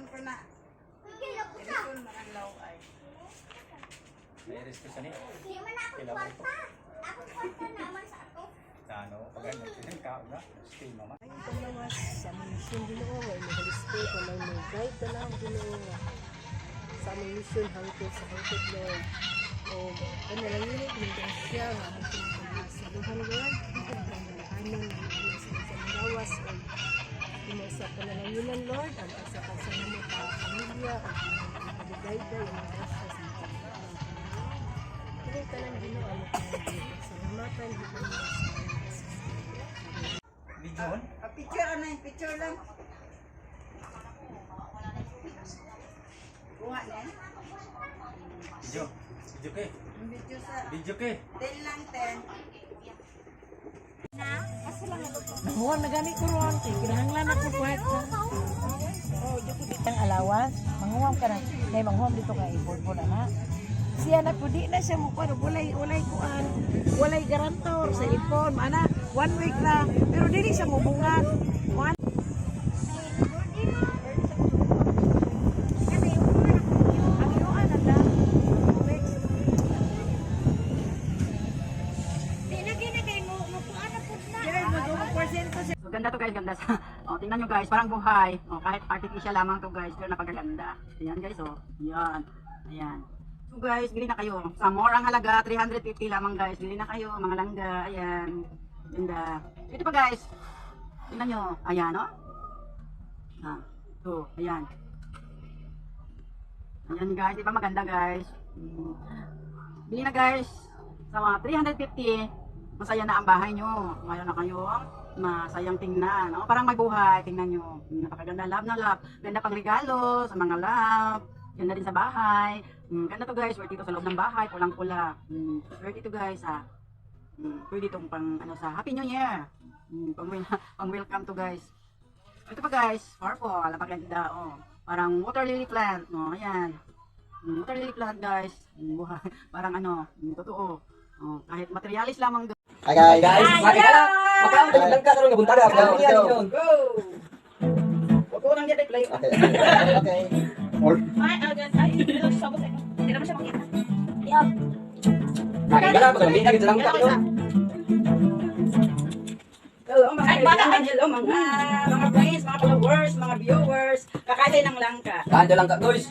Telepon ko na. Telepon mananglaw ay. May resto sa niya. Di man ako kwarta. Ako kwarta naman sa ako. Ano, pag ano, sinangkaon na. Stay mama. Ay, panglawas sa mission Ginoo, ay may Spirit na may guide na lang Ginoo nga sa aming mission hangtod sa hangtod Lord. O panalangin din siya nga ang pinasaluhan Lord. Ano na sa panglawas o imo sa panalangin Lord, ang sa kasama ka pamilya at pagdayday ang grasya sa panglawas. Kaya talang Ginoo ang sa matan higit sa Video? Picture ano yung picture lang. Kuha na eh. Video? Video ke? Ang video sa Video ke? 10 lang 10. Nahuwag na gani ko ron, kinahanglan ako kwet. Oh, di ko ditang alawas. Manguwam ka na. Nay manguwam dito kay ibod na. Siya na po di na siya mo pero walay kuan. Walay garantor sa ipon. Mana 1 week na pero dili siya mubungat. One Ganda to guys, ganda sa. Oh, tingnan nyo guys, parang buhay. Oh, kahit artificial lamang to guys, pero napakaganda. Ayan guys, oh. Ayan. Ayan. So guys, bili na kayo. Sa more ang halaga, 350 lamang guys. Bili na kayo, mga langga. Ayan. Ganda. Ito pa guys. Tingnan nyo. Ayan, oh. Ah, so, ayan. Ayan guys, di ba maganda guys? Bili na guys. Sa mga 350, masaya na ang bahay nyo. Mayroon na kayo masayang tingnan. Oh, parang may buhay. Tingnan nyo. Napakaganda. Love na love. Ganda pang regalo sa mga love. Ganda din sa bahay. Ganda to guys. Worth ito sa loob ng bahay. Pulang-pula. Worth ito guys ha. Pwede itong pang ano sa Happy New Year. Pang welcome to guys. Ito pa guys. Purple. Napakaganda. Oh. Parang water lily plant. Oh, ayan. Water lily plant guys. Buhay. Parang ano. Totoo. Oh, kahit materialis lamang. Hi guys! Magkano tayo lang ka karon buntaga. Let's go. Go. Wag ko nang dito play. Okay. Ay, agad. Ay, sabot eh. Hindi naman siya makita. Yup. Magkano ba hindi agad lang ka. Hello mga friends, mga followers, mga viewers. Kakain ng langka. Kando lang ka guys.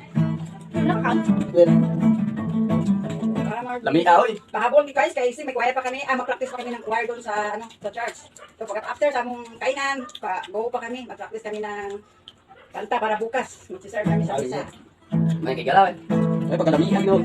Lami ka oy. Pahabol ni guys kasi may choir pa kami. Mag-practice pa kami ng choir doon sa sa church. So pag after sa among kainan, go pa kami. Mag-practice kami ng kanta para bukas. Mag-serve kami sa misa. May kigalaw eh. Ay pagkalamihan yun.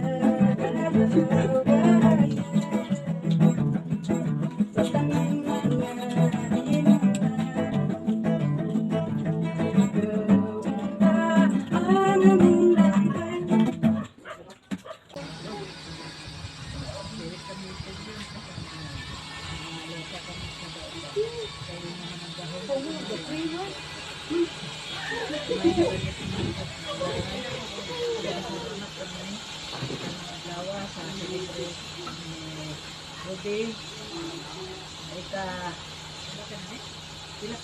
Okay.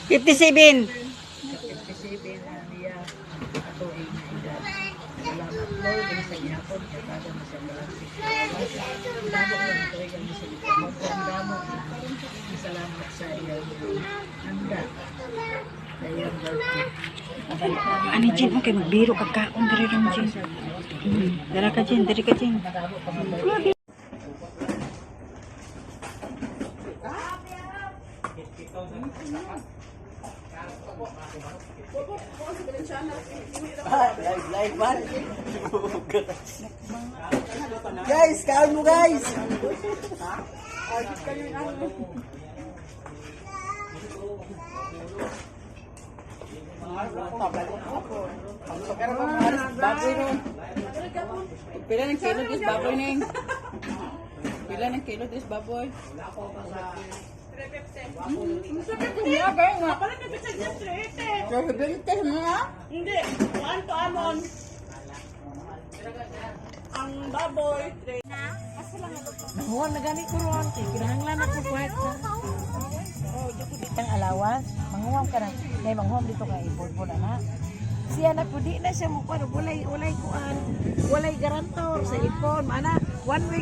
57. 57 niya ato ay naida. Salamat Lord ang sa gyapon kada mo sa balasi. Damo ko ito ay ang sa likod. Damo. Salamat sa iyo. Handa. Dayon Lord. Ano Jin? Okay, magbiro ka kaon diri ron Jin. Dara ka Jin, diri ka Jin. Live man. Guys, kaon mo guys. Baboy ron. Pila ng kilo dis baboy ning? Pila ng kilo dis baboy? Hindi. Kuan to amon. Ang baboy. Nahuwag na gani ko ron, kinahanglan ako kwet. Oh, di ko ditang alawas. Manguwam ka na. Nay manguwam dito kay ibod na. siya na po di na siya mo kuan walay kuan walay garantor sa ipon mana 1 week